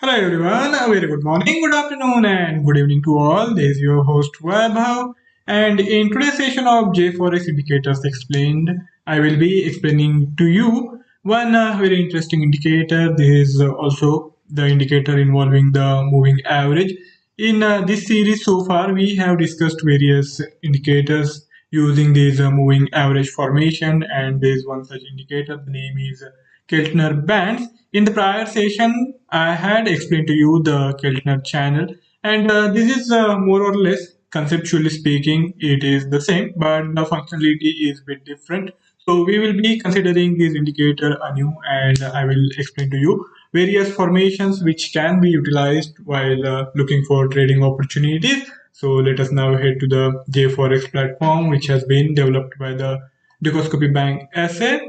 Hello everyone, a very good morning, good afternoon, and good evening to all. This is your host Vaibhav, and in today's session of JForex Indicators Explained, I will be explaining to you one very interesting indicator. This is also the indicator involving the moving average. In this series so far, we have discussed various indicators using this moving average formation, and there is one such indicator. The name is Keltner bands. In the prior session, I had explained to you the Keltner channel, and this is more or less conceptually speaking, it is the same, but the functionality is a bit different. So we will be considering this indicator anew, and I will explain to you various formations which can be utilized while looking for trading opportunities. So let us now head to the JForex platform, which has been developed by the Dukascopy Bank SA.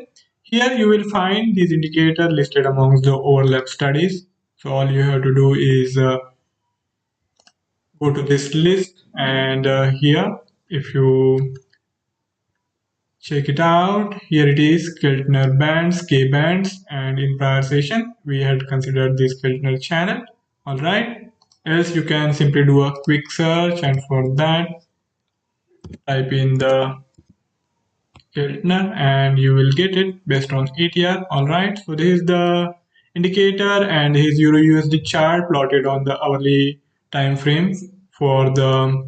Here you will find these indicators listed amongst the overlap studies. So all you have to do is go to this list, and here if you check it out, here it is Keltner bands, K bands, and in prior session we had considered this Keltner channel. Alright, else you can simply do a quick search, and for that type in the Keltner and you will get it based on ATR. Alright, so this is the indicator and his Euro USD chart plotted on the hourly time frame for the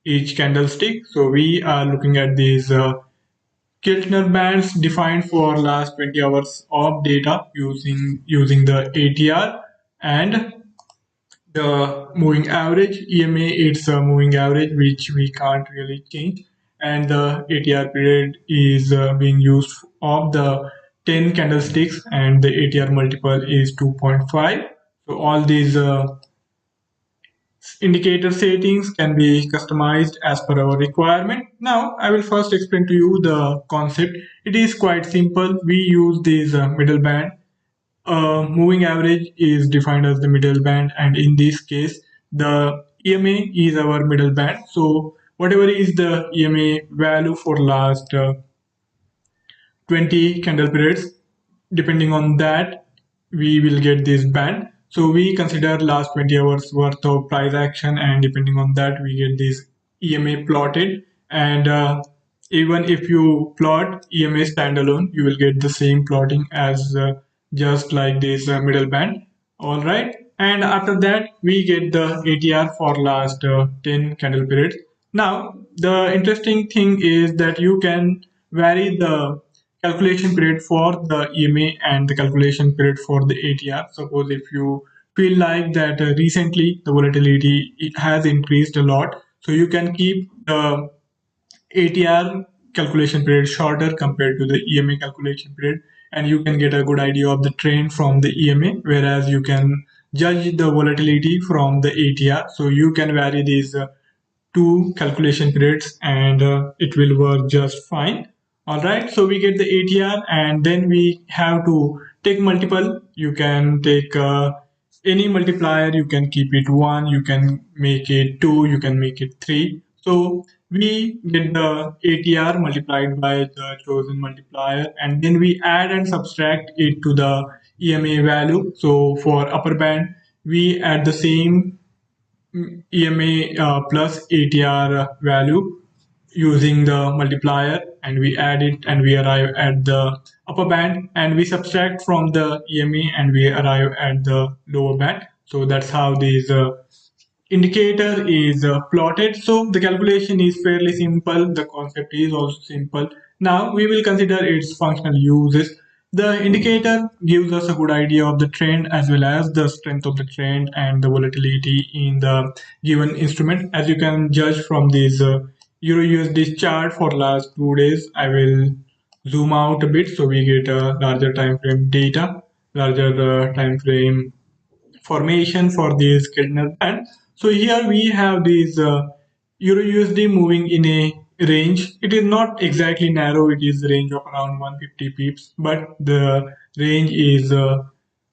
each candlestick. So we are looking at these Keltner bands defined for last 20 hours of data using the ATR and the moving average. EMA, it's a moving average which we can't really change, and the ATR period is being used of the 10 candlesticks, and the ATR multiple is 2.5. So all these indicator settings can be customized as per our requirement. Now I will first explain to you the concept. It is quite simple. We use this middle band. Moving average is defined as the middle band, and in this case the EMA is our middle band. So whatever is the EMA value for last 20 candle periods, depending on that we will get this band. So we consider last 20 hours worth of price action, and depending on that we get this EMA plotted. And even if you plot EMA standalone, you will get the same plotting as just like this middle band. All right, and after that we get the ATR for last 10 candle periods. Now the interesting thing is that you can vary the calculation period for the EMA and the calculation period for the ATR. Suppose if you feel like that recently the volatility it has increased a lot, so you can keep the ATR calculation period shorter compared to the EMA calculation period, and you can get a good idea of the trend from the EMA, whereas you can judge the volatility from the ATR. So you can vary these two calculation periods, and it will work just fine. All right, so we get the ATR, and then we have to take multiple. You can take any multiplier. You can keep it 1, you can make it 2, you can make it 3. So we get the ATR multiplied by the chosen multiplier, and then we add and subtract it to the EMA value. So for upper band we add the same EMA plus ATR value using the multiplier, and we add it and we arrive at the upper band, and we subtract from the EMA and we arrive at the lower band. So that's how this indicator is plotted. So the calculation is fairly simple, the concept is also simple. Now we will consider its functional uses. The indicator gives us a good idea of the trend as well as the strength of the trend and the volatility in the given instrument. As you can judge from this Euro USD chart for last 2 days, I will zoom out a bit so we get a larger time frame data, larger time frame formation for this Keltner band. So here we have this Euro USD moving in a range. It is not exactly narrow, it is a range of around 150 pips, but the range is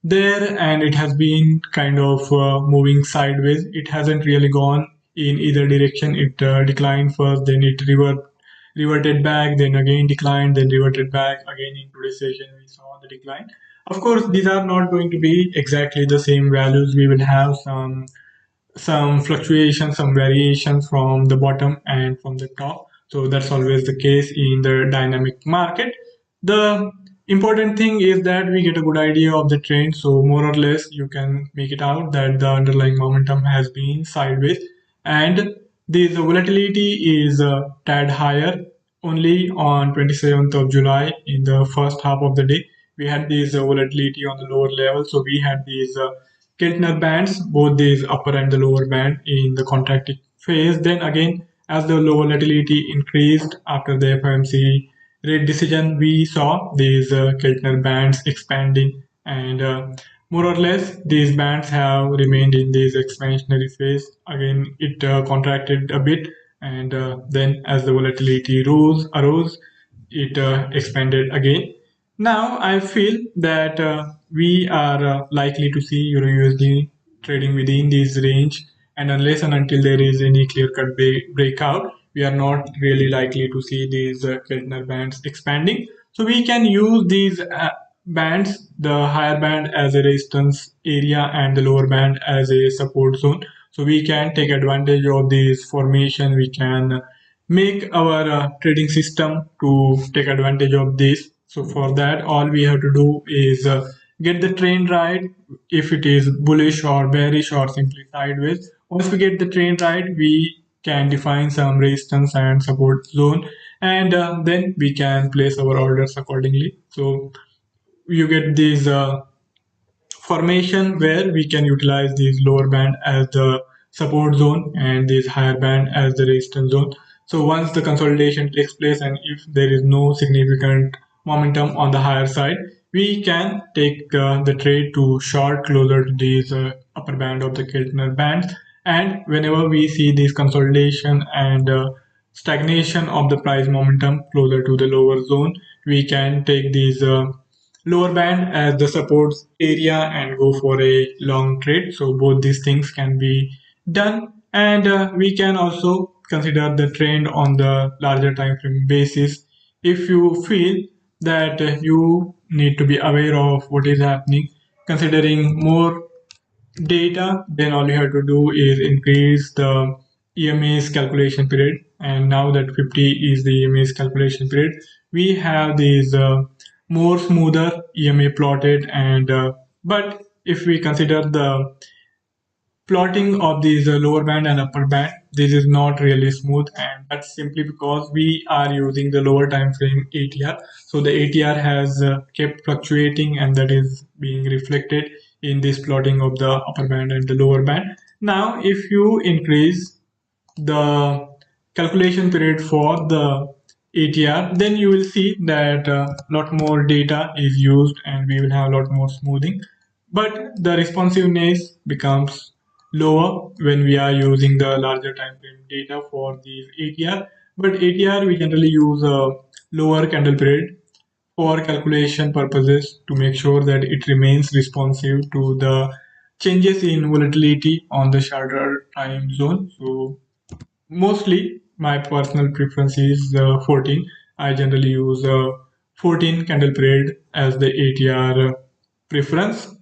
there, and it has been kind of moving sideways. It hasn't really gone in either direction. It declined first, then it reverted back, then again declined, then reverted back. Again in today's session we saw the decline. Of course, these are not going to be exactly the same values. We will have some fluctuation, some variations from the bottom and from the top. So that's always the case in the dynamic market. The important thing is that we get a good idea of the trend. So more or less, you can make it out that the underlying momentum has been sideways, and this volatility is a tad higher. Only on 27th of July, in the first half of the day, we had this volatility on the lower level. So we had these Keltner bands, both these upper and the lower band in the contracting phase. Then again, as the low volatility increased after the FOMC rate decision, we saw these Keltner bands expanding, and more or less these bands have remained in this expansionary phase. Again, it contracted a bit, and then as the volatility arose, it expanded again. Now I feel that we are likely to see Euro USD trading within this range, and unless and until there is any clear-cut breakout, we are not really likely to see these Keltner bands expanding. So we can use these bands, the higher band as a resistance area and the lower band as a support zone. So we can take advantage of this formation. We can make our trading system to take advantage of this. So for that, all we have to do is get the trend right, if it is bullish or bearish or simply sideways. Once we get the trend right, we can define some resistance and support zone, and then we can place our orders accordingly. So you get these formation where we can utilize this lower band as the support zone and this higher band as the resistance zone. So once the consolidation takes place and if there is no significant momentum on the higher side, we can take the trade to short closer to these upper band of the Keltner bands. And whenever we see this consolidation and stagnation of the price momentum closer to the lower zone, we can take these lower band as the support area and go for a long trade. So both these things can be done, and we can also consider the trend on the larger time frame basis. If you feel that you need to be aware of what is happening, considering more data, then all you have to do is increase the EMA's calculation period. And now that 50 is the EMA's calculation period, we have these more smoother EMA plotted. And but if we consider the plotting of these lower band and upper band, this is not really smooth, and that's simply because we are using the lower time frame ATR. So the ATR has kept fluctuating, and that is being reflected in this plotting of the upper band and the lower band. Now if you increase the calculation period for the ATR, then you will see that a lot more data is used and we will have a lot more smoothing. But the responsiveness becomes lower when we are using the larger time frame data for these ATR. But ATR, we generally use a lower candle period for calculation purposes to make sure that it remains responsive to the changes in volatility on the shorter time zone. So mostly my personal preference is 14. I generally use 14 candle period as the ATR preference.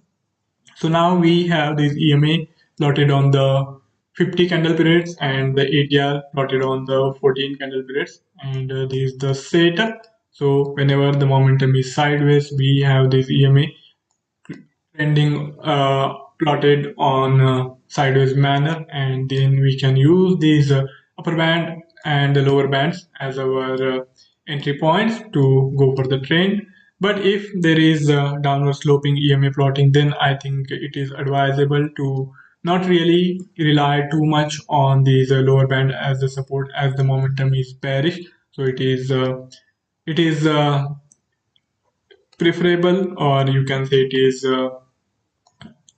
So now we have this EMA plotted on the 50 candle periods and the ATR plotted on the 14 candle periods, and this is the setup. So whenever the momentum is sideways, we have this EMA trending plotted on sideways manner, and then we can use these upper band and the lower bands as our entry points to go for the trend. But if there is downward sloping EMA plotting, then I think it is advisable to not really rely too much on these lower band as the support, as the momentum is bearish. So it is preferable, or you can say it is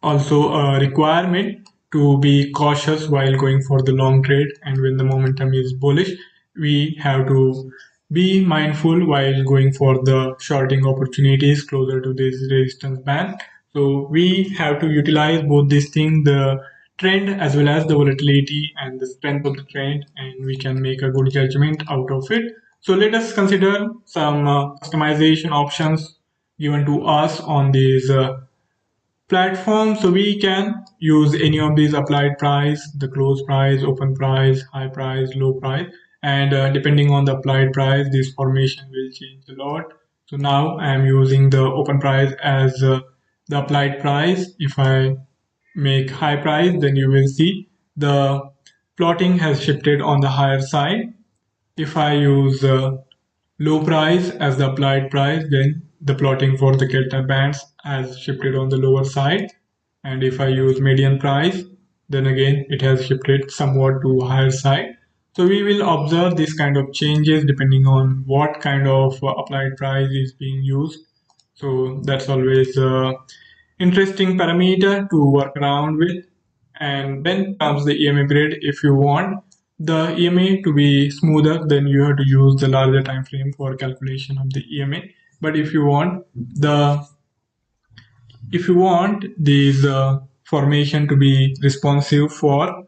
also a requirement to be cautious while going for the long trade. And when the momentum is bullish, we have to be mindful while going for the shorting opportunities closer to this resistance band. So we have to utilize both these things, the trend as well as the volatility and the strength of the trend, and we can make a good judgment out of it. So let us consider some customization options given to us on these platform. So we can use any of these: applied price, the close price, open price, high price, low price. And depending on the applied price, this formation will change a lot. So now I am using the open price as the applied price. If I make high price, then you will see the plotting has shifted on the higher side. If I use low price as the applied price, then the plotting for the Keltner bands has shifted on the lower side. And if I use median price, then again it has shifted somewhat to higher side. So we will observe this kind of changes depending on what kind of applied price is being used. So that's always a interesting parameter to work around with. And then comes the EMA period. If you want the EMA to be smoother, then you have to use the larger time frame for calculation of the EMA. But if you want these formation to be responsive for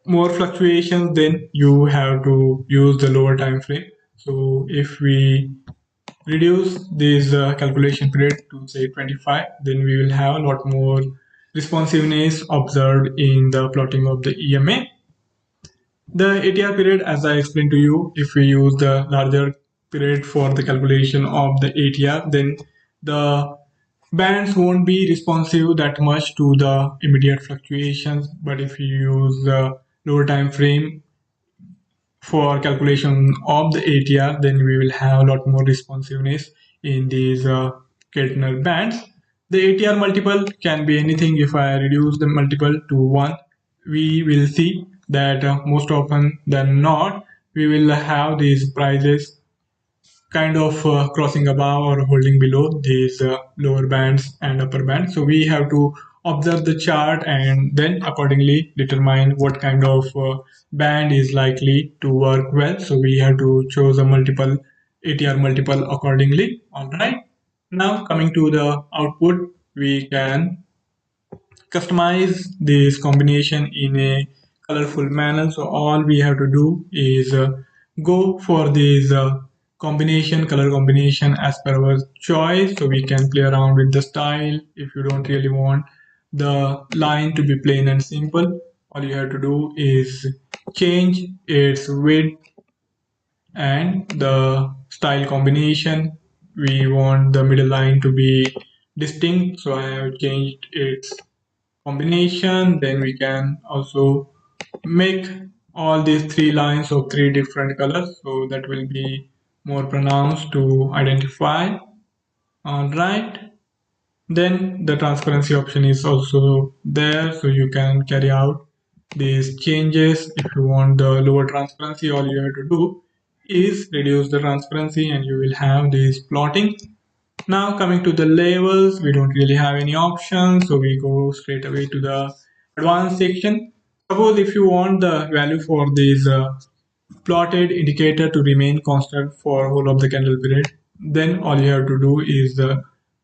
more fluctuations, then you have to use the lower time frame. So if we reduce this calculation period to say 25, then we will have a lot more responsiveness observed in the plotting of the EMA. The ATR period, as I explained to you, if we use the larger period for the calculation of the ATR, then the bands won't be responsive that much to the immediate fluctuations. But if you use the lower time frame for calculation of the ATR, then we will have a lot more responsiveness in these Keltner bands. The ATR multiple can be anything. If I reduce the multiple to 1, we will see that most often than not, we will have these prices kind of crossing above or holding below these lower bands and upper bands. So we have to observe the chart and then accordingly determine what kind of band is likely to work well. So we have to choose a multiple ATR multiple accordingly. All right. Now coming to the output, we can customize this combination in a colorful manner. So all we have to do is go for this color combination as per our choice. So we can play around with the style. If you don't really want the line to be plain and simple, all you have to do is change its width and the style combination. We want the middle line to be distinct, so I have changed its combination. Then we can also make all these three lines of three different colors, so that will be more pronounced to identify. All right, then the transparency option is also there, so you can carry out these changes. If you want the lower transparency, all you have to do is reduce the transparency and you will have this plotting. Now coming to the labels, we don't really have any options, so we go straight away to the advanced section. Suppose if you want the value for this plotted indicator to remain constant for whole of the candle period, then all you have to do is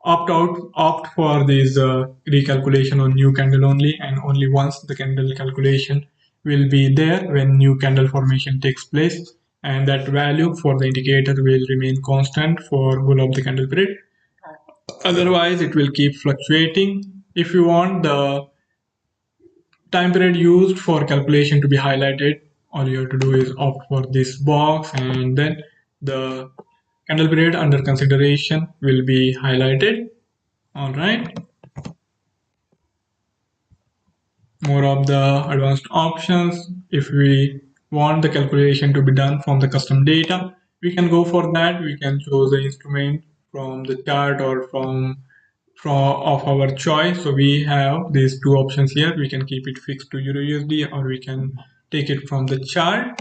opt for this recalculation on new candle only, and only once the candle calculation will be there when new candle formation takes place, and that value for the indicator will remain constant for whole of the candle period. Otherwise it will keep fluctuating. If you want the time period used for calculation to be highlighted, all you have to do is opt for this box, and then the candle period under consideration will be highlighted. All right, more of the advanced options. If we want the calculation to be done from the custom data, we can go for that. We can choose the instrument from the chart or from of our choice. So we have these two options here. We can keep it fixed to Euro USD, or we can take it from the chart.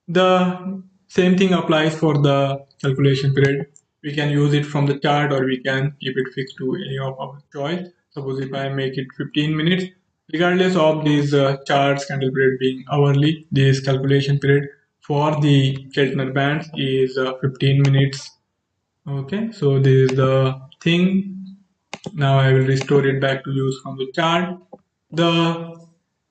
The same thing applies for the calculation period. We can use it from the chart, or we can keep it fixed to any of our choice. Suppose if I make it 15 minutes, regardless of these charts candle period being hourly, this calculation period for the Keltner bands is 15 minutes. Okay, so this is the thing. Now I will restore it back to use from the chart. The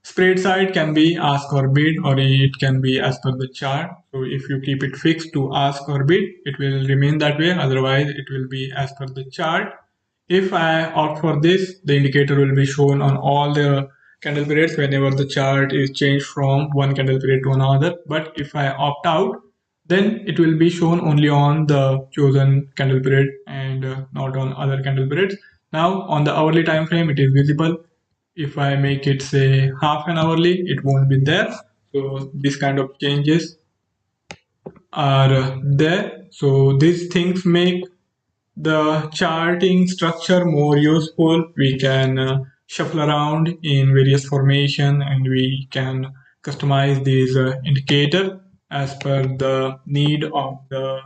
Spread side can be ask or bid, or it can be as per the chart. So if you keep it fixed to ask or bid, it will remain that way. Otherwise, it will be as per the chart. If I opt for this, the indicator will be shown on all the candle periods whenever the chart is changed from one candle period to another. But if I opt out, then it will be shown only on the chosen candle period and not on other candle periods. Now on the hourly time frame, it is visible. If I make it say half an hourly, it won't be there. So these kind of changes are there. So these things make the charting structure more useful. We can shuffle around in various formation, and we can customize these indicator as per the need of the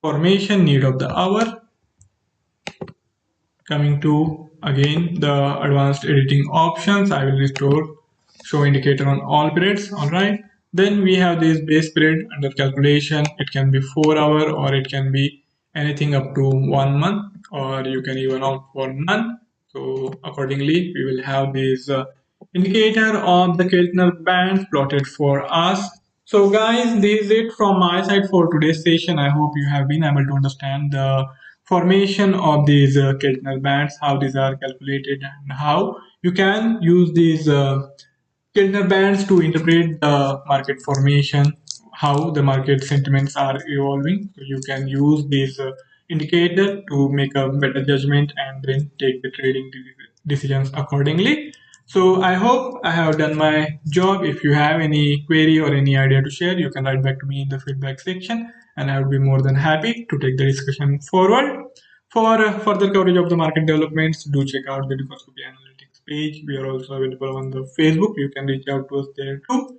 formation, need of the hour. Coming to again the advanced editing options, I will restore show indicator on all periods. All right, then we have this base period under calculation. It can be 4 hour, or it can be anything up to 1 month, or you can even opt for none. So accordingly we will have this indicator of the Keltner bands plotted for us. So guys, this is it from my side for today's session. I hope you have been able to understand the formation of these Keltner bands, how these are calculated, and how you can use these Keltner bands to interpret the market formation, how the market sentiments are evolving. So you can use this indicator to make a better judgment and then take the trading decisions accordingly. So I hope I have done my job. If you have any query or any idea to share, you can write back to me in the feedback section, and I would be more than happy to take the discussion forward. For further coverage of the market developments, do check out the Dukascopy Analytics page. We are also available on the Facebook. You can reach out to us there too.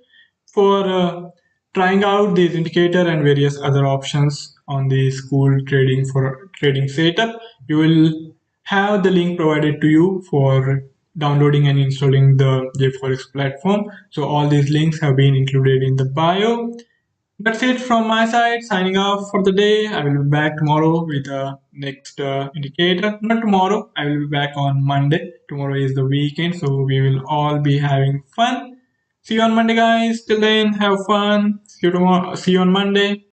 For trying out these indicator and various other options on the school trading for trading setup, you will have the link provided to you for downloading and installing the JForex platform. So all these links have been included in the bio. That's it from my side. Signing off for the day. I will be back tomorrow with a next indicator. Not tomorrow. I will be back on Monday. Tomorrow is the weekend, so we will all be having fun. See you on Monday, guys. Till then, have fun. See you tomorrow. See you on Monday.